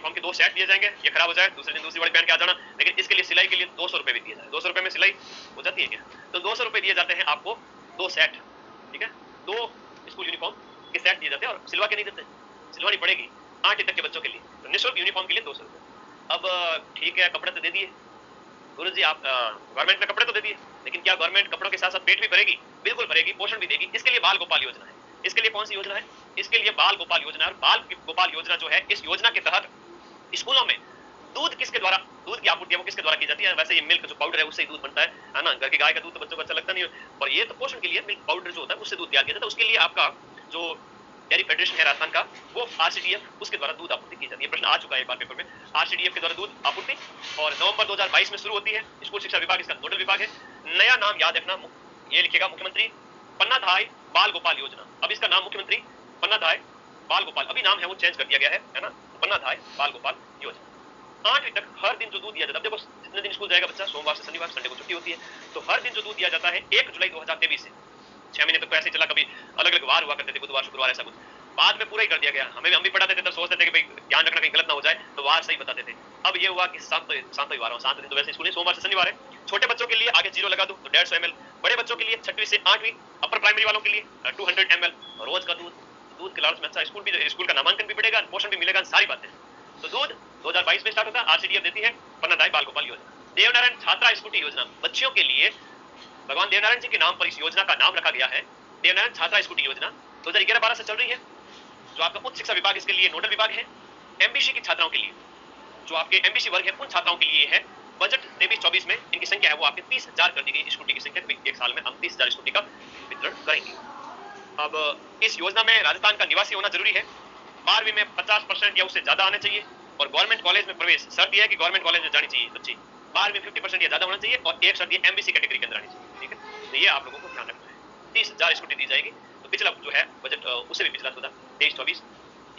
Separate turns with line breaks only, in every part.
Uniform के 2 set दिए जाएंगे, ये खराब हो जाए दूसरे दिन दूसरी वाली पहन के आ जाना, लेकिन इसके लिए सिलाई के लिए 200 रुपए भी दिए जाए। 200 रुपए में सिलाई हो जाती है क्या? तो 200 रुपए दिए जाते हैं आपको 2 सेट, ठीक है, 2 स्कूल यूनिफॉर्म के सेट दिए जाते हैं और सिलवा के नहीं देते, सिलवानी पड़ेगी 8 तक के बच्चों के लिए, तो निःशुल्क यूनिफॉर्म के लिए 200 रुपए। अब ठीक है, कपड़े तो दे दिए गुरुजी, आप गवर्नमेंट ने कपड़े तो दे दिए, लेकिन क्या गवर्नमेंट कपड़ों के साथ साथ पेट भी भरेगी? बिल्कुल भरेगी, पोषण भी देगी। इसके लिए बाल गोपाल योजना है। इसके लिए कौन सी योजना है? इसके लिए बाल गोपाल योजना। और बाल गोपाल योजना जो है, इस योजना के तहत स्कूलों में दूध किसके द्वारा, दूध की आपूर्ति है वो किसके द्वारा की जाती है? वैसे ये मिल्क जो पाउडर है उससे ही दूध बनता है ना, घर की गाय का दूध तो बच्चों को अच्छा लगता नहीं है, और ये तो पोषण के लिए मिल्क पाउडर जो होता है उससे दूध तैयार किया जाता है। उसके लिए आपका जो डेयरी फेडरेशन है राजस्थान का, वो आरसीडीएफ, उसके द्वारा दूध आपूर्ति की जाती है। प्रश्न आ चुका है एक बार पेपर में, आरसीडीएफ के द्वारा दूध आपूर्ति, और नवंबर 2022 में शुरू होती है। स्कूल शिक्षा विभाग इसका नोडल विभाग है। नया नाम याद रखना, ये लिखेगा मुख्यमंत्री पन्नाधाय बाल गोपाल योजना। अब इसका नाम मुख्यमंत्री पन्नाधाय बाल गोपाल, अभी नाम है वो चेंज कर दिया गया है ना, पन्नाधाय बाल गोपाल योजना। 8वीं तक हर दिन जो दूध दिया जाता है, देखो जितने दिन स्कूल जाएगा बच्चा, सोमवार से शनिवार, संडे को छुट्टी होती है, तो हर दिन जो दूध दिया जाता है 1 जुलाई 2023 से 6 महीने तक तो ऐसे ही चला, कभी अलग अलग वार हुआ करते थे, बुधवार शुक्रवार ऐसा कुछ, बाद में पूरा ही कर दिया गया। हम भी पढ़ाते थे तब सोचते थे कि भाई ध्यान रखना कहीं गलत ना हो जाए, तो वार सही बताते थे। अब ये हुआ कि सातों वार, 7 दिन तो वैसे स्कूल सोमवार से शनिवार है। छोटे बच्चों के लिए आगे 0 लगा दो तो 150 ml, बड़े बच्चों के लिए 6वीं से 8वीं अपर प्राइमरी वालों के लिए 200 ml रोज का दूध। दूध के लालच में अच्छा स्कूल का नामांकन भी बढ़ेगा, पोषण भी मिलेगा, सारी बातें। तो दूध 2022 में स्टार्ट होता है। आरसीडीएफ देती है पन्नाधाय बाल गोपाल योजना। देवनारायण छात्रा स्कूटी योजना, बच्चियों के लिए भगवान देवनारायण जी के नाम पर इस योजना का नाम रखा गया है देवनारायण छात्रा स्कूटी योजना। 2011-12 से चल रही है। जो आपका उच्च शिक्षा विभाग इसके लिए नोडल विभाग है। एमबीसी की छात्राओं के लिए, जो आपके एमबीसी वर्ग है उन छात्राओं के लिए है। बजट 23-24 में इनकी संख्या है वो आपके 30,000 कर दी गई। स्कूटी की संख्या एक साल में हम 30,000 स्कूटी का वितरण करेंगे। अब इस योजना में राजस्थान का निवासी होना जरूरी है। 12वीं में 50% या उससे ज्यादा आने चाहिए, और गवर्नमेंट कॉलेज में प्रवेश शर्त यह है कि गवर्नमेंट कॉलेज में जानी चाहिए बच्ची, 12वीं 50% या ज्यादा होना चाहिए, और एक शर्त ये एमबीसी कैटेगरी के अंदर आनी चाहिए, ठीक है। तो ये आप लोगों को ध्यान रखना है। 30,000 स्कूटी दी जाएगी। तो पिछला जो है बजट उससे भी पिछला 23-24,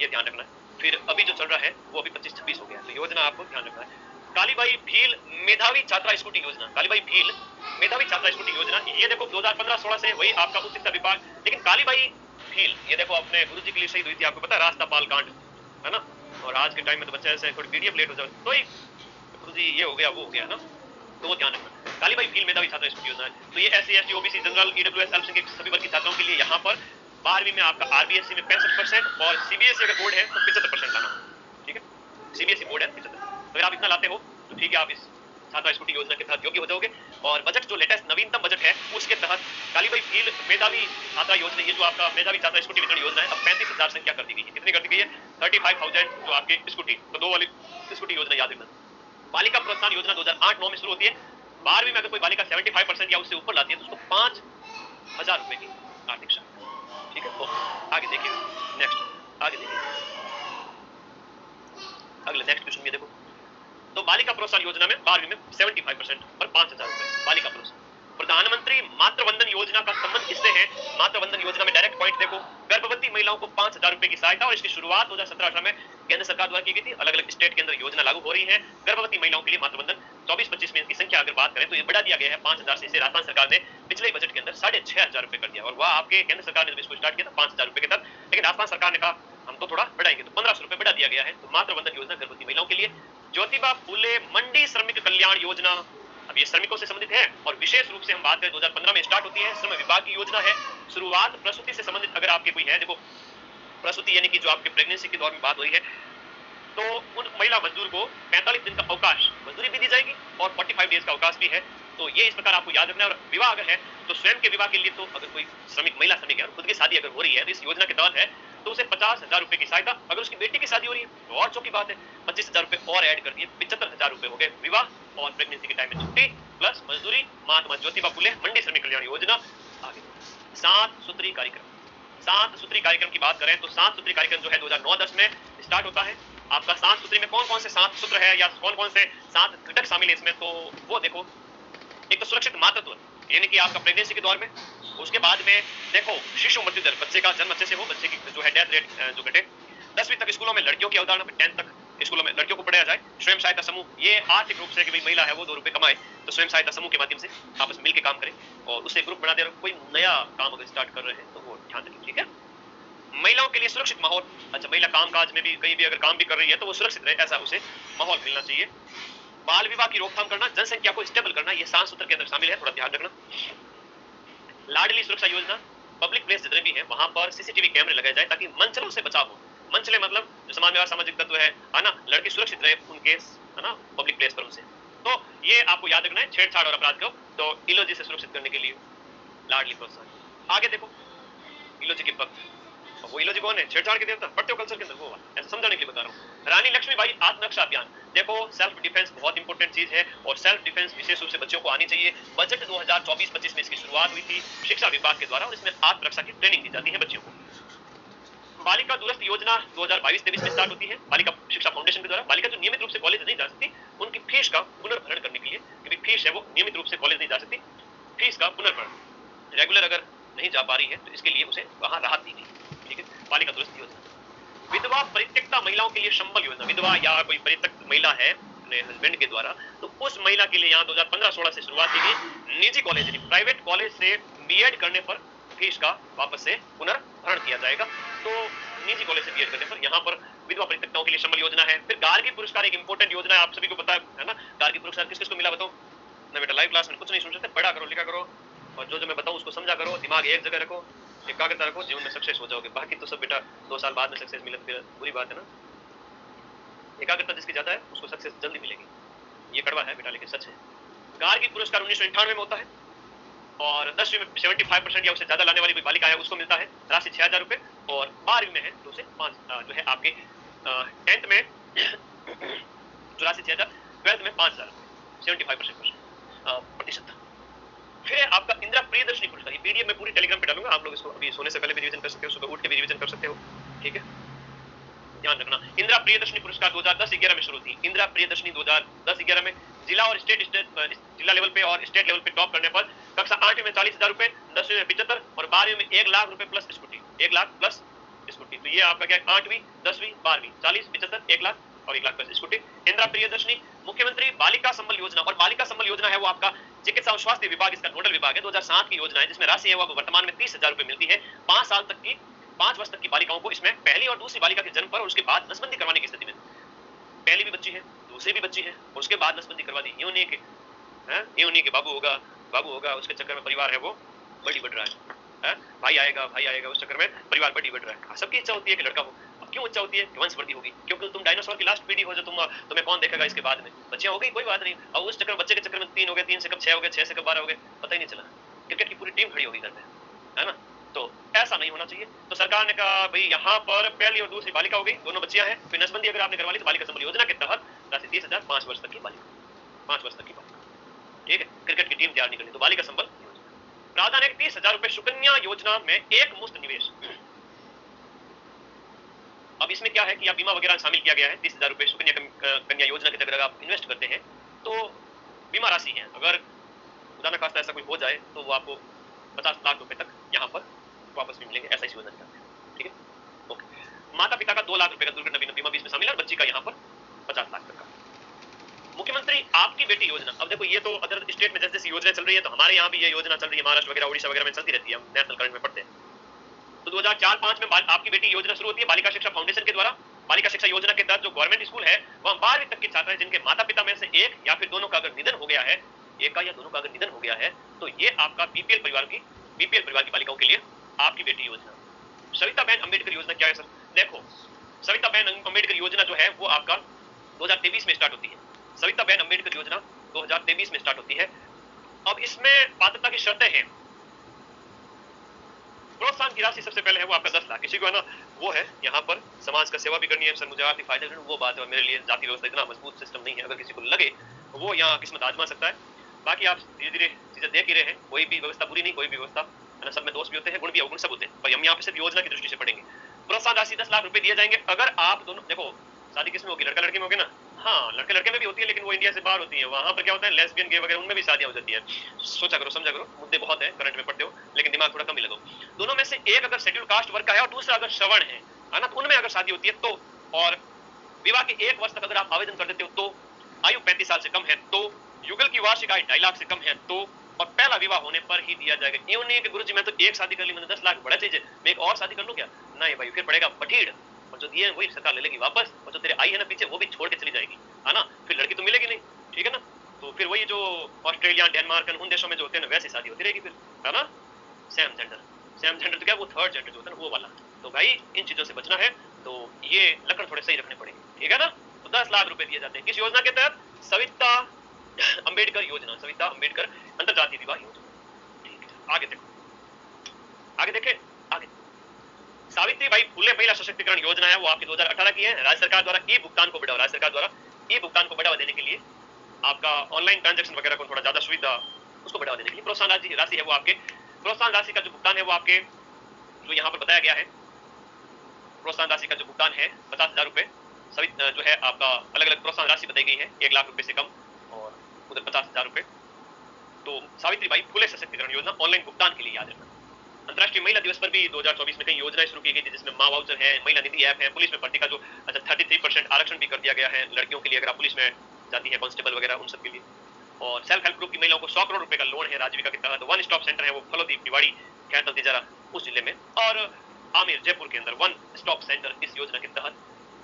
ये ध्यान रखना है। फिर अभी जो चल रहा है वो अभी 25-26 हो गया, तो योजना आपको ध्यान रखना है। कालीबाई भील मेधावी छात्रा स्कूटी योजना, कालीबाई भील मेधावी छात्रा स्कूटी योजना, ये देखो 2015-16 से वही आपका उच्च शिक्षा विभाग। लेकिन कालीबाई भील, ये देखो अपने गुरुजी के लिए शहीद हुई थी, आपको पता है, रास्तापाल कांड, है ना। और आज के टाइम में तो बच्चे ऐसे थोड़ी पीडीएफ लेट हो जाए तो ही गुरुजी ये हो गया वो हो गया ना, तो वो ध्यान रखना। कालीबाई भील मेधावी छात्रा स्कूटी योजना है। तो ये SC ST OBC general EWS अल्पसंख्यक सभी वर्ग की छात्राओं के लिए यहाँ पर 12वीं में आपका आरबीएससी में 65% और सीबीएसई अगर बोर्ड है तो 75% लाना, ठीक है। सीबीएसई बोर्ड है 75, तो अगर आप इतना लाते हो तो ठीक है, आप इस छात्रा स्कूटी योजना के तहत योग्य हो जाओगे। और बजट जो लेटेस्ट नवीनतम बजट है उसके तहत कालीबाई भील मेधावी छात्रा योजना, ये जो आपका मेधावी छात्रा स्कूटी वितरण योजना है, अब 35,000 संख्या कर दी गई है। कितनी कर दी गई है? 35,000 जो आपकी स्कूटी, तो 2 वाली स्कूटी योजना याद रखना। बालिका प्रोत्साहन योजना 2008-9 में शुरू होती है। 12वीं में अगर कोई बालिका 75% या उससे ऊपर लाती है तो उसको 5,000 रुपए की आर्थिक सहायता, ठीक है। तो आगे देखिए, नेक्स्ट आगे देखिए, अगले नेक्स्ट क्वेश्चन में देखो। तो बालिका प्रोत्साहन योजना में 12वीं में 75% और 5,000 रुपए बालिका प्रोत्साहन। प्रधानमंत्री मातृ वंदन योजना का संबंध किससे है? मातृ वंदन योजना में डायरेक्ट पॉइंट देखो, गर्भवती महिलाओं को 5,000 रुपए की सहायता, और इसकी शुरुआत 2017-18 में केंद्र सरकार द्वारा की गई थी। अलग अलग स्टेट के अंदर योजना लागू हो रही है गर्भवती महिलाओं के लिए मातृ वंदन। 24-25 में इनकी संख्या अगर बात करें तो ये बढ़ा दिया गया है 5,000 से। इसे राजस्थान सरकार ने पिछले बजट के अंदर 6,500 रुपए कर दिया, और वह आपके केंद्र सरकार ने इसको स्टार्ट किया था 5,000 रुपए के तहत, लेकिन राजस्थान सरकार ने कहा हम तो थोड़ा बढ़ाएंगे, तो 1,500 रुपए बढ़ा दिया गया है। तो मातृ वंदन योजना गर्भवती महिलाओं के लिए। ज्योतिबा फूले मंडी श्रमिक कल्याण योजना, अब ये श्रमिकों से संबंधित है, और विशेष रूप से हम बात करें 2015 में स्टार्ट होती है, श्रम विभाग की योजना है। शुरुआत प्रसूति से संबंधित अगर आपके कोई है, देखो प्रसूति यानी कि जो आपके प्रेगनेंसी के दौर में बात हुई है, तो उन महिला मजदूर को 45 दिन का अवकाश मजदूरी भी दी जाएगी, और 45 डेज का अवकाश भी है। तो ये इस प्रकार आपको याद रखना है। और विवाह अगर है तो स्वयं के विवाह के लिए, तो अगर कोई श्रमिक महिला श्रमिक है और खुद की शादी अगर हो रही है तो इस योजना के तहत है, तो उसे 50,000 रुपए की सहायता। अगर उसकी बेटी की शादी हो रही है तो और चौकी बात है, 25,000 रुपए और ऐड कर दिए, 75,000 रुपए हो गए विवाह और प्रेगनेंसी के टाइम में छुट्टी प्लस मजदूरी। महात्मा ज्योतिबा फूले मंडी श्रमिक कल्याण योजना। आगे 7 सूत्री कार्यक्रम, 7 सूत्री कार्यक्रम की बात करें तो 7 सूत्री कार्यक्रम जो है 2009-10 में स्टार्ट होता है। आपका 7 सूत्री में कौन कौन से 7 सूत्र है या कौन कौन से 7 घटक शामिल है इसमें, तो वो देखो। एक तो सुरक्षित मातृत्व, यानी कि आपका प्रेगनेंसी के दौर में। उसके बाद में देखो शिशु मृत्यु दर, बच्चे का जन्म अच्छे से हो, बच्चे की जो है डेथ रेट जो घटे। 10वीं तक स्कूलों में लड़कियों की अवधारणा, 10th तक स्कूलों में लड़कियों को पढ़ाया जाए। स्वयं सहायता समूह, ये आर्थिक रूप से कि भाई महिला है वो 2 रुपए कमाए, तो स्वयं सहायता समूह के माध्यम से आपस में मिलकर काम करें, और उससे ग्रुप बना दे। कोई नया काम अगर स्टार्ट कर रहे हैं तो वो ध्यान रखें, ठीक है। महिलाओं के लिए सुरक्षित माहौल, अच्छा महिला कामकाज में भी कहीं भी अगर काम भी कर रही है तो वो सुरक्षित रहे, ऐसा उसे माहौल मिलना चाहिए। बाल विवाह की रोकथाम करना, जनसंख्या को स्टेबल करना, ये 7 सूत्र के अंदर शामिल है, थोड़ा ध्यान रखना। लाडली सुरक्षा योजना, पब्लिक प्लेस जितने भी है वहां पर सीसीटीवी कैमरे लगाए जाए ताकि मंचलों से बचाव हो। मंचले मतलब जो समाज में असामाजिक तत्व है ना, लड़की सुरक्षित रहे उनके, है ना, पब्लिक प्लेस पर उनसे। तो ये आपको याद रखना है छेड़छाड़ और अपराध को तो इलोजी से सुरक्षित करने के लिए लाडली प्रोत्साहन। आगे देखो इलोजी के पक्ष, वो इलोजी कौन है, छेड़छाड़ के देवता, पढ़ते हो कल्चर के अंदर, वो ऐसा समझाने के लिए बता रहा हूँ। रानी लक्ष्मीबाई आत्मरक्षा अभियान, देखो सेल्फ डिफेंस बहुत इंपॉर्टेंट चीज है और सेल्फ डिफेंस विशेष रूप से बच्चों को आनी चाहिए। बजट 2024-25 में इसकी शुरुआत हुई थी शिक्षा विभाग के द्वारा और इसमें आत्मरक्षा की ट्रेनिंग दी जाती है बच्चों को। बालिका दूरस्थ योजना 2022-23 में स्टार्ट होती है बालिका शिक्षा फाउंडेशन के द्वारा। बालिका जो नियमित रूप से कॉलेज नहीं जा सकती उनकी फीस का पुनर्भरण करने के लिए, क्योंकि फीस है वो नियमित रूप से कॉलेज नहीं जा सकती, फीस का पुनर्भरण, रेगुलर अगर नहीं जा पा रही है तो इसके लिए उसे वहां राहत दी गई। ठीक है, बालिका दूरस्थ योजना। विधवा परित्यक्ता महिलाओं के लिए संबल योजना, विधवा या कोई परित्यक्त महिला है अपने हस्बैंड के द्वारा तो उस महिला के लिए यहाँ 2015-16 से शुरुआत की गई। निजी कॉलेज प्राइवेट कॉलेज से बीएड करने पर फीस का वापस से पुनर्भरण किया जाएगा। तो निजी कॉलेज से बीएड करने पर यहाँ पर विधवा परित्यक्ताओं के लिए संबल योजना है। फिर गार्गी पुरस्कार एक इंपॉर्टेंट योजना है, आप सभी को पता है ना। गार्गी पुरस्कार किस किस को मिला बताओ ना बेटा, लाइव क्लास में कुछ नहीं सुन सकते, पढ़ा करो लिखा करो और जो जो मैं बताऊं उसको समझा करो, दिमाग एक जगह रखो, एकाग्रता रखो, जीवन में सक्सेस हो जाओगे। बाकी तो सब बेटा 2 साल बाद में सक्सेस मिले तो बुरी बात है ना। एकाग्रता जिसकी ज्यादा है उसको सक्सेस जल्दी मिलेगी, ये कड़वा है बेटा लेकिन सच है। गार्गी पुरस्कार 1998 में होता है और 10वीं में 75% या उससे ज्यादा लाने वाली कोई बालिका है उसको मिलता है राशि 6000 रुपए और 12वीं में है तो उसे 5 जो है आपके 10th में जो राशि 6000, 12th में 5000 75% प्रतिशत। फिर आपका इंदिरा प्रियदर्शनी पुरस्कार, ये पीडीएफ में पूरी टेलीग्राम पे डालूंगा, आप लोग इसको अभी सोने से पहले भी रिवीजन कर सकते हो, सुबह उठ के भी रिवीजन कर सकते हो। ठीक है, ध्यान रखना। इंदिरा प्रियदर्शनी पुरस्कार 2010-11 में शुरू थी। इंदिरा प्रियदर्शनी 2010-11 में जिला और जिला लेवल पे और स्टेट लेवल पे टॉप करने पर कक्षा 8 में 40,000 रुपए, 10वीं में 75 और 12वीं में 1 लाख रुपए plus scooty, 1 lakh plus scooty. तो ये आपका क्या है 8वीं 10वीं 12वीं 40 75 1 लाख और 1 लाख प्लस स्कूटी। इंदिरा प्रियदर्शनी। मुख्यमंत्री बालिका संबल योजना, और बालिका संबल योजना है वो आपका चिकित्सा और स्वास्थ्य विभाग इसका नोडल विभाग है, 2007 की योजना है जिसमें राशि है वो वर्तमान में 30,000 रुपए मिलती है 5 साल तक की, 5 वर्ष तक की बालिकाओं को। इसमें पहली और दूसरी बालिका के जन्म पर और उसके बाद नसबंदी करवाने की स्थिति में, पहली भी बच्ची है दूसरी भी बच्ची है और उसके बाद नसबंदी करवा दी, यूं नहीं कि बाबू होगा उसके चक्कर में परिवार है वो बड़ी बढ़ रहा है, भाई आएगा उस चक्कर में परिवार बड़ी बढ़ रहा है। सबकी इच्छा होती है कि लड़का हो, अब क्यों इच्छा होती है कि वंशवृद्धि होगी, क्योंकि तुम डायनासोर की लास्ट पीढ़ी हो जो तुम्हें कौन देखेगा इसके बाद में, बच्चियां हो गई कोई बात नहीं, अब उस चक्कर बच्चे के चक्कर में 3 हो गए, 3 से कब 6 हो गए, 6 से कब 12 हो गए, पता ही नहीं चला, क्रिकेट की पूरी टीम खड़ी होगी घर पे, है ना। तो ऐसा नहीं होना चाहिए। तो सरकार ने कहा भाई यहाँ पर पहली और दूसरी बालिका हो गई, दोनों बच्चियां हैं, फिर नसबंदी अगर आपने करवा ली तो बालिका संबल योजना के तहत राशि 30,000 5 वर्ष तक की बालिका, 5 वर्ष तक की बालिका। ठीक है, क्रिकेट की टीम तैयार नहीं करनी तो बालिका संबल योजना। प्रावधान है 30,000 रुपए सुकन्या योजना में एक मुफ्त निवेश। अब इसमें क्या है कि आप बीमा वगैरह शामिल किया गया है। 30,000 रुपए सुकन्या कन्या योजना के तहत अगर आप इन्वेस्ट करते हैं तो बीमा राशि है, अगर खुदा न खास्ता ऐसा कोई हो जाए तो वो आपको 50 लाख रुपए तक यहाँ पर वापस भी मिलेंगे, ऐसा इस योजना निकालते हैं। ठीक है, ओके। माता पिता का 2 लाख रुपए का दुर्घटना बीमा भी इसमें शामिल है, बच्ची का यहाँ पर 50 लाख तक का। मुख्यमंत्री आपकी बेटी योजना, अब देखो ये तो अदर स्टेट में जैसे जैसी योजना चल रही है तो हमारे यहाँ भी ये योजना चल रही है, महाराष्ट्र वगैरह उड़ीसा वगैरह में चलती रहती है, हम नेशनल करंट में पढ़ते हैं। तो 2004-5 में आपकी बेटी योजना शुरू होती है बालिका शिक्षा फाउंडेशन के द्वारा। बालिका शिक्षा योजना के तहत जो गवर्नमेंट स्कूल है वहां 12वीं तक के छात्र हैं जिनके माता पिता में से एक या फिर दोनों का अगर निधन हो गया है, एक का या दोनों का अगर निधन हो गया है तो ये आपका बीपीएल परिवार की बालिकाओं के लिए आपकी बेटी योजना। सविता बहन अम्बेडकर योजना क्या है सर? देखो सविता बहन अम्बेडकर योजना जो है वो आपका 2023 में स्टार्ट होती है। सविता बहन अम्बेडकर योजना 2023 में स्टार्ट होती है। अब इसमें पात्रता की शर्तें हैं। प्रोत्साहन की राशि सबसे पहले है वो आपका 10 लाख, किसी को है ना वो है यहाँ पर समाज का सेवा भी करनी है सर, मुझे आर्थिक फायदा करना, वो बात है, मेरे लिए जाति व्यवस्था इतना मजबूत सिस्टम नहीं है, अगर किसी को लगे वो यहाँ किस्मत आजमा सकता है। बाकी आप धीरे धीरे चीजें देख ही रहे हैं, कोई भी व्यवस्था बुरी नहीं, कोई भी व्यवस्था है ना, सब में दोष भी होते हैं, गुण भी अवगुण सब होते हैं, पर हम यहाँ पे सिर्फ योजना की दृष्टि से पढ़ेंगे। प्रोत्साहन राशि 10 लाख रुपए दिए जाएंगे अगर आप दोनों, देखो शादी किसमें होगी, लड़का लड़की में होगी ना, हाँ लड़के लड़के में भी होती है लेकिन वो इंडिया से बाहर होती है, वहां पर क्या होता है लेस्बियन गे वगैरह उनमें भी शादियां हो जाती है। सोचा करो समझा करो, मुद्दे बहुत है, करंट में पढ़ते हो लेकिन दिमाग थोड़ा कम ही लगाओ। दोनों में से एक अगर शेड्यूल कास्ट वर्ग का है और दूसरा अगर श्रवण है ना, तो उनमें अगर शादी होती है तो, और विवाह के 1 वर्ष तक अगर आप आवेदन कर देते हो तो, आयु 35 साल से कम है तो, युगल की वार्षिक आय 2.5 लाख से कम है तो, और पहला विवाह होने पर ही दिया जाएगा। यूं नहीं कि गुरुजी मैं तो एक शादी कर ली, मैंने 10 लाख बड़ा चीज है, मैं एक और शादी कर लूं क्या, नहीं भाई, फिर पड़ेगा बठीड़, और जो दिए हैं वही सरकार ले लेगी वापस, और जो तेरे आई है ना पीछे वो भी छोड़ के चली जाएगी, है ना, फिर लड़की तो मिलेगी नहीं, ठीक है ना। तो फिर वही जो ऑस्ट्रेलिया, डेनमार्क उन देशों में जो होते हैं ना वैसी शादी होती रहेगी फिर, है ना। सेम जेंडर, सेम जेंडर तो क्या वो थर्ड जेंडर जो होता है ना वो वाला। तो भाई इन चीजों से बचना है, तो ये लक्षण थोड़े सही रखने पड़ेंगे, ठीक है ना। तो 10 लाख रुपए दिए जाते हैं किस योजना के तहत, सविता अंबेडकर योजना, सविता अंबेडकर अंतरजातीय विवाह योजना, ठीक है। आगे देखो, आगे देखें, आगे सावित्रीबाई फुले महिला सशक्तिकरण योजना है, वो आपकी 2018 की है। राज्य सरकार द्वारा ई भुगतान को बढ़ावा, राज्य सरकार द्वारा ई भुगतान को बढ़ावा देने के लिए, आपका ऑनलाइन ट्रांजैक्शन वगैरह को थोड़ा ज्यादा सुविधा उसको बढ़ावा देने के लिए प्रोत्साहन राशि है वो आपके, प्रोत्साहन राशि का जो भुगतान है वो आपके जो यहाँ पर बताया गया है, प्रोत्साहन राशि का जो भुगतान है 50,000 रुपए, सभी जो है आपका अलग अलग प्रोत्साहन राशि बताई गई है, 1 लाख रुपए से कम और उधर 50,000 रुपए। तो सावित्रीबाई फुले सशक्तिकरण योजना ऑनलाइन भुगतान के लिए याद रखना। अंतर्राष्ट्रीय महिला दिवस पर भी 2024 में कई योजनाएं शुरू की गई थी, जिसमें माँ वाउचर है, महिला निधि ऐप है, पुलिस में भर्ती का जो 33% आरक्षण भी कर दिया गया है लड़कियों के लिए, अगर आप पुलिस में जाती है कांस्टेबल वगैरह उन सब के लिए। और सेल्फ हेल्प ग्रुप की महिलाओं को 100 करोड़ रुपए का लोन है राजीविका के तहत। वन स्टॉप सेंटर है वो फलोदी भिवाड़ी खैरतल तिजारा उस जिले में, और आमिर जयपुर के अंदर वन स्टॉप सेंटर इस योजना के तहत।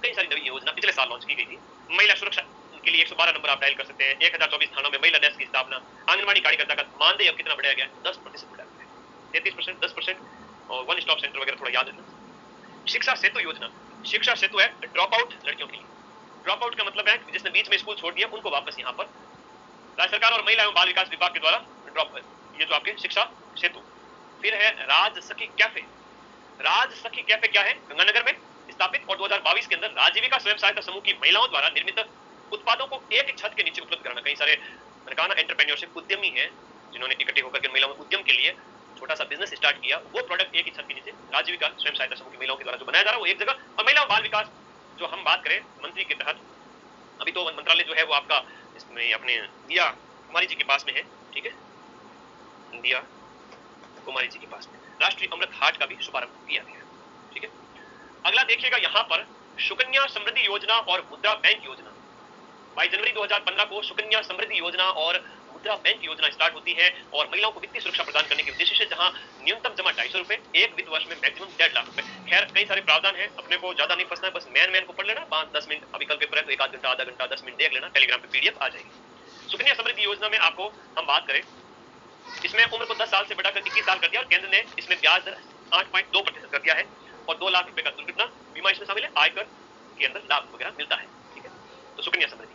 कई सारी नई योजना पिछले साल लॉन्च की गई थी। महिला सुरक्षा के लिए 112 नंबर आप डायल कर सकते हैं। 1024 थानों में महिला डेस्क की स्थापना। आंगनबाड़ी कार्यकर्ता का मानदेय अब कितना बढ़ाया गया है, 10% बढ़ाया गया है, 33%, 10%। और वन स्टॉप सेंटर वगैरह थोड़ा याद रखना। शिक्षा सेतु योजना, शिक्षा सेतु है ड्रॉप आउट लड़कियों के लिए। ड्रॉप आउट का मतलब है जिसने बीच में स्कूल छोड़ दिया उनको वापस यहाँ पर राज्य सरकार और महिला एवं बाल विकास विभाग के द्वारा ड्रॉप, ये जो आपके शिक्षा सेतु। फिर है राज सखी कैफे। राज सखी कैफे क्या है, गंगानगर में स्थापित, और 2022 के अंदर राजीविका स्वयं सहायता समूह की महिलाओं द्वारा निर्मित उत्पादों को एक छत के नीचे उपलब्ध कराना। कई सारे मैंने कहा ना एंटरप्रेन्योरशिप उद्यमी है जिन्होंने इकट्ठे होकर के महिलाओं उद्यम के लिए छोटा सा बिजनेस स्टार्ट किया, वो प्रोडक्ट एक ही छत के नीचे राजीविका स्वयं सहायता समूह की महिलाओं के द्वारा जो बनाया जा रहा है वो एक जगह। और महिला बाल विकास जो हम बात करें मंत्री के तहत, अभी तो मंत्रालय जो है वो आपका इसमें अपने दिया कुमारी जी के पास में है, ठीक है, दिया कुमारी जी के पास में राष्ट्रीय अमृत हाट का भी शुभारंभ किया गया, ठीक है। अगला देखिएगा यहाँ पर सुकन्या समृद्धि योजना और मुद्रा बैंक योजना। 22 जनवरी 2015 को सुकन्या समृद्धि योजना और मुद्रा बैंक योजना स्टार्ट होती है और महिलाओं को वित्तीय सुरक्षा प्रदान करने के उद्देश्य से, जहां न्यूनतम जमा 250 रुपए, एक वित्त वर्ष में मैक्सिमम 1.5 लाख रुपए। खैर कई सारे प्रावधान है, अपने को ज्यादा नहीं फंसना है, बस मैन को पढ़ लेना, 5-10 मिनट, अभी कल पेपर है तो 1 आध घंटा, आधा घंटा, 10 मिनट देख लेना, टेलीग्राम पे पीडीएफ आ जाएगी। सुकन्या समृद्धि योजना में आपको हम बात करें, इसमें उम्र को 10 साल से बढ़ाकर 21 साल कर दिया, और केंद्र ने इसमें ब्याज दर 8.2% कर दिया है, और 2 लाख रुपए का दुर्घटना बीमा इसमें शामिल है, आयकर के अंदर लाभ वगैरह मिलता है, ठीक है। तो सुकन्या समृद्धि।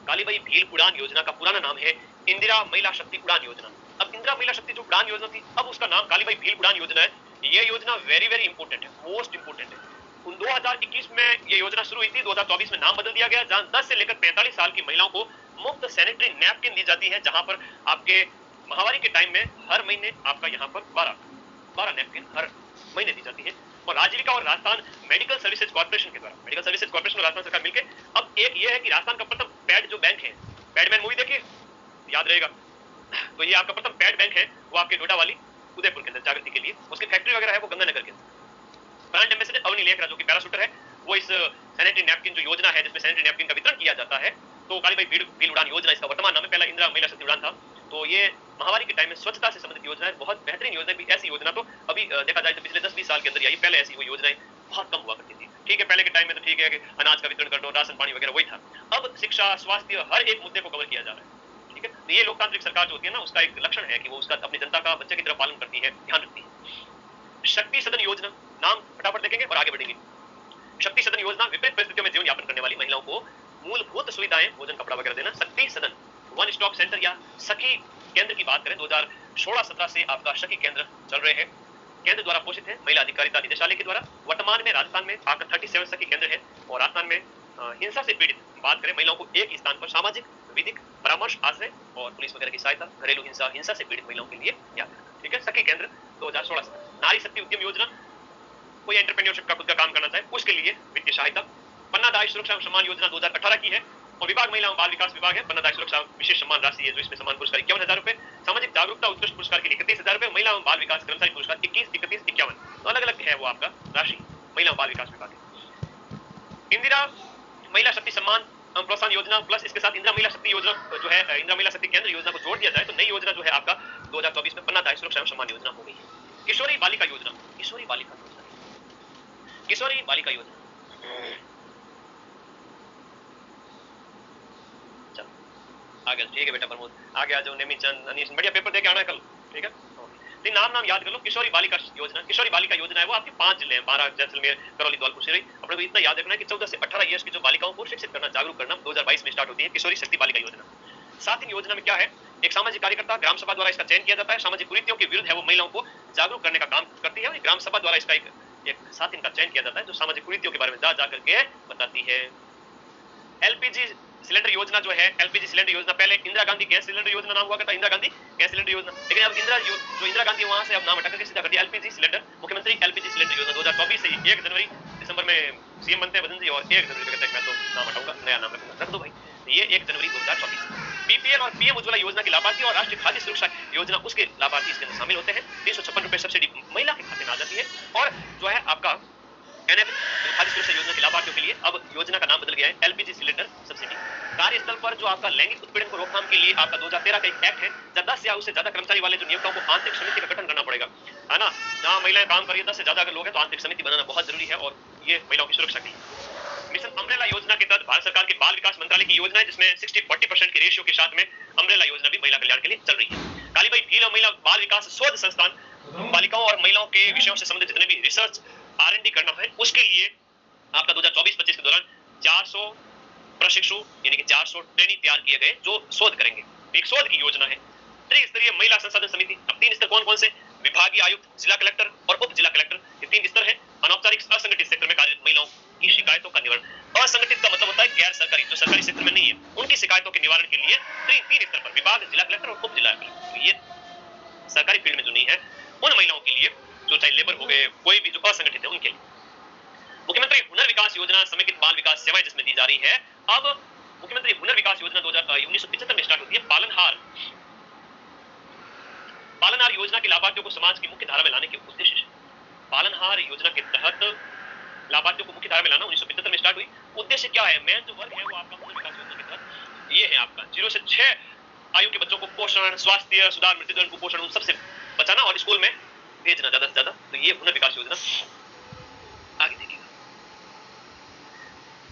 कालीबाई भील उड़ान योजना का पुराना नाम है इंदिरा महिला शक्ति उड़ान योजना। अब इंदिरा महिला शक्ति जो उड़ान योजना थी, अब उसका नाम कालीबाई भील उड़ान योजना है। ये योजना वेरी वेरी इंपॉर्टेंट है, मोस्ट इंपॉर्टेंट है। 2021 में ये योजना शुरू हुई थी, 2024 में नाम बदल दिया गया, जहां 10 से लेकर 45 साल की महिलाओं को मुफ्त सैनिटरी नैपकिन दी जाती है, जहां पर आपके महामारी के टाइम में हर महीने आपका यहाँ पर 12 नैपकिन हर महीने दी जाती है। और आजीविका और राजस्थान मेडिकल सर्विसेज कॉर्पोरेशन के द्वारा, मेडिकल सर्विसेज कॉर्पोरेशन और राजस्थान सरकार मिलकर, अब एक ये है कि राजस्थान का प्रथम पैड जो बैंक है, पैडमैन मूवी देखिए याद रहेगा, तो ये आपका प्रथम पैड बैंक है, वो आपके डोडा वाली उदयपुर के अंदर जागृति के लिए, उसकी फैक्ट्री वगैरह है वो गंगानगर के अंदर। ब्रांड एम्बेसडर अवनी लेखरा जो कि पैराशूटर है, वो इस सैनिटरी नैपकिन जो योजना है जिसमें सैनिटरी नैपकिन का वितरण किया जाता है, तो कालीबाई भील उड़ान योजना इसका वर्तमान नाम है, पहला इंदिरा महिला शक्ति उड़ान था। तो ये महामारी के टाइम में स्वच्छता से संबंधित योजना है, बहुत बेहतरीन योजना है। ऐसी योजना तो अभी देखा जाए तो पिछले 10-20 साल के अंदर आई, पहले ऐसी वो योजनाएं बहुत कम हुआ करती थी, ठीक है। पहले के टाइम में तो ठीक है कि अनाज का वितरण कर दो, राशन पानी वगैरह वही था। अब शिक्षा, स्वास्थ्य, हर एक मुद्दे को कवर किया जा रहा है, ठीक है। तो ये लोकतांत्रिक सरकार जो होती है ना, उसका एक लक्षण है कि वो उसका अपनी जनता का बच्चे की तरह पालन करती है, ध्यान रखती है। शक्ति सदन योजना, नाम फटाफट देखेंगे और आगे बढ़ेंगे। शक्ति सदन योजना विपरीत परिस्थितियों में जीवन यापन करने वाली महिलाओं को मूलभूत सुविधाएं, भोजन, कपड़ा वगैरह देना। शक्ति सदन वन स्टॉप सेंटर या सखी केंद्र की बात करें, 2016-17 से आपका सखी केंद्र चल रहे हैं, केंद्र द्वारा पोषित है महिला अधिकारिता निदेशालय के द्वारा। वर्तमान में राजस्थान में आपका 37 सखी केंद्र है, और राजस्थान में हिंसा से पीड़ित बात करें महिलाओं को एक ही स्थान पर सामाजिक, विधिक, परामर्श, आश्रय और पुलिस वगैरह की सहायता, घरेलू हिंसा से पीड़ित महिलाओं के लिए याद रखना, ठीक है। सखी केंद्र 2016। नारी शक्ति उद्यम योजना, कोई एंटरप्रेन्योरशिप का खुद का काम करना चाहे उसके लिए वित्तीय सहायता। पन्ना दाई सुरक्षा सम्मान योजना 2018 की है, और विभाग महिला एवं बाल विकास विभाग है। पन्ना दाई सुरक्षा विशेष सम्मान राशि है जो इसमें सम्मान पुरस्कार 51,000 रुपए, सामाजिक जागरूकता उत्कृष्ट पुरस्कार के लिए 31,000 रुपए, महिला एवं बाल विकास कर्मचारी पुरस्कार 21, 31, 51, तो अलग अलग है वो आपका राशि महिला एवं बाल विकास विभाग है। इंदिरा महिला शक्ति सम्मान प्रोत्साहन योजना प्लस इसके साथ इंदिरा महिला शक्ति योजना जो है, इंदिरा महिला शक्ति केंद्र योजना को जोड़ दिया जाए तो नई योजना जो है आपका 2024 में पन्ना दाई सुरक्षा सम्मान योजना हो गई है। किशोरी बालिका योजना, किशोरी बालिका योजना किशोरी बालिका योजना, चलो आ गया, ठीक है बेटा प्रमोद, आ गया जो नेमीचंद अनीश, बढ़िया पेपर दे के आना है कल, ठीक है। तो नाम याद कर लो, किशोरी बालिका योजना। किशोरी बालिका योजना है वो आपके 5 जिले हैं, 12 जैसलमेर, करौली, धौलपुर, सिरई। अपने को इतना याद रखना है कि 14 से 18 ईयर्स की जो बालिकाओं को शिक्षित करना, जागरूक करना 2022 में स्टार्ट होती है किशोरी शक्ति बालिका योजना। साथ ही योजना में क्या है, एक सामाजिक कार्यकर्ता ग्राम सभा द्वारा इसका चयन किया जाता है, सामाजिक कुरीतियों के विरुद्ध है वो महिलाओं को जागरूक करने का काम करती है, ग्राम सभा द्वारा इसका एक साथ इनका चयन किया जाता है जो सामाजिक कुरीतियों के बारे में जा करके बताती है। एलपीजी सिलेंडर योजना जो है, एलपीजी सिलेंडर योजना पहले इंदिरा गांधी गैस सिलेंडर योजना नाम हुआ करता, इंदिरा गांधी गैस सिलेंडर योजना, लेकिन अब इंदिरा गांधी वहां से अब नाम हटा करके सीधा कर दिया एलपीजी सिलेंडर। मुख्यमंत्री एलपीजी सिलेंडर योजना 2024 से 1 जनवरी दिसंबर में सीएम बनते हैं वजन जी, और 1 जनवरी तक मैं तो नाम हटाऊंगा, नया नाम रख दो भाई। ये 1 जनवरी 2024। बीपीएल और पीएम उज्ज्वला योजना के लाभार्थी और राष्ट्रीय खाद्य सुरक्षा योजना उसके लाभार्थी इसके अंदर शामिल होते हैं। 356 रुपए सब्सिडी महिला के खाते में आ जाती है। और जो है आपका एनएफ खाद्य सुरक्षा योजना के लाभार्थियों के लिए अब योजना का नाम बदल गया है एलपीजी सिलेंडर सब्सिडी। कार्यस्थल पर जो आपका लैंगिक उत्पीड़न को रोकथाम के लिए आपका 2013 का एक एक्ट है, जब 10 या उससे ज्यादा कर्मचारी वाले जो नियोक्ताओं को आंतरिक समिति का गठन करना पड़ेगा, है ना। जहां महिलाएं काम कर रही है 10 से ज्यादा अगर लोग हैं तो आंतरिक समिति बनाना बहुत जरूरी है, और ये महिलाओं की सुरक्षा के लिए। मिशन अम्ब्रेला योजना के तहत भारत सरकार के बाल विकास मंत्रालय की योजना है, जिसमें 60-40% के रेशियो के साथ में अम्ब्रेला योजना भी महिला कल्याण के लिए चल रही है। कालीबाई भील और महिला बाल विकास शोध संस्थान बालिकाओं और महिलाओं के विषयों से संबंधित जितने भी रिसर्च R&D करना है, उसके लिए आपका 2024-25 के दौरान 400 प्रशिक्षु यानी कि 400 ट्रेनी तैयार किए गए जो शोध करेंगे। एक शोध की योजना है। त्रिस्तरीय महिला संसाधन समिति, अब 3 स्तर कौन कौन से, विभागीय आयुक्त, जिला कलेक्टर और उप जिला कलेक्टर, ये 3 स्तर है। अनौपचारिक असंगठित क्षेत्र में कार्यरत महिलाओं की शिकायतों का निवारण। असंगठित का मतलब होता है गैर सरकारी, जो सरकारी क्षेत्र में नहीं है, उनकी शिकायतों के निवारण के लिए 3 स्तर पर विभाग, जिला कलेक्टर और उप जिला कलेक्टर। ये सरकारी फील्ड में जो नहीं है उन महिलाओं के लिए, जो चाहे लेबर हो गए, कोई भी जो असंगठित है उनके लिए। मुख्यमंत्री हुनर विकास योजना समेकित बाल विकास सेवाएं जिसमें दी जा रही है। अब मुख्यमंत्री हुनर विकास योजना 1975 में स्टार्ट होती है। पालनहार योजना के लाभार्थियों को समाज की मुख्य धारा में लाने के उद्देश्य से, पालनहार योजना के तहत लाभार्थियों को मुख्य धारा में लाना 1975 में स्टार्ट हुई। उद्देश्य क्या है, मेन जो वर्ग है वो आपका हुनर विकास योजना के तहत ये है आपका 0 से 6 आयु के बच्चों को पोषण, स्वास्थ्य सुधार, मृत्युदर कुपोषण उन सबसे बचाना और स्कूल में भेजना ज्यादा से ज्यादा। तो ये हुनर विकास योजना आगे देखिएगा।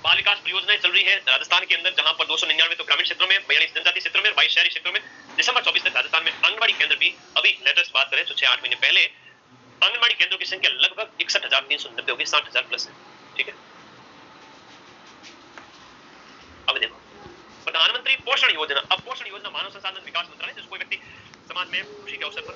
बाल विकास परियोजनाएं चल रही है राजस्थान के अंदर, जहां पर 299 तो ग्रामीण क्षेत्रों में, 42 जनजातीय क्षेत्रों में, 22 शहरी क्षेत्रों में। दिसंबर 24 तक राजस्थान में आंगनबाड़ी केंद्र भी, अभी लेटेस्ट बात करें तो 6-8 महीने पहले आंगनबाड़ी केंद्रों की संख्या लगभग 61,390 होगी, 60,000 प्लस है। ठीक है, अब देखो प्रधानमंत्री पोषण योजना। अब पोषण योजना मानव संसाधन विकास मंत्रालय, जिसको व्यक्ति समाज में खुशी के अवसर पर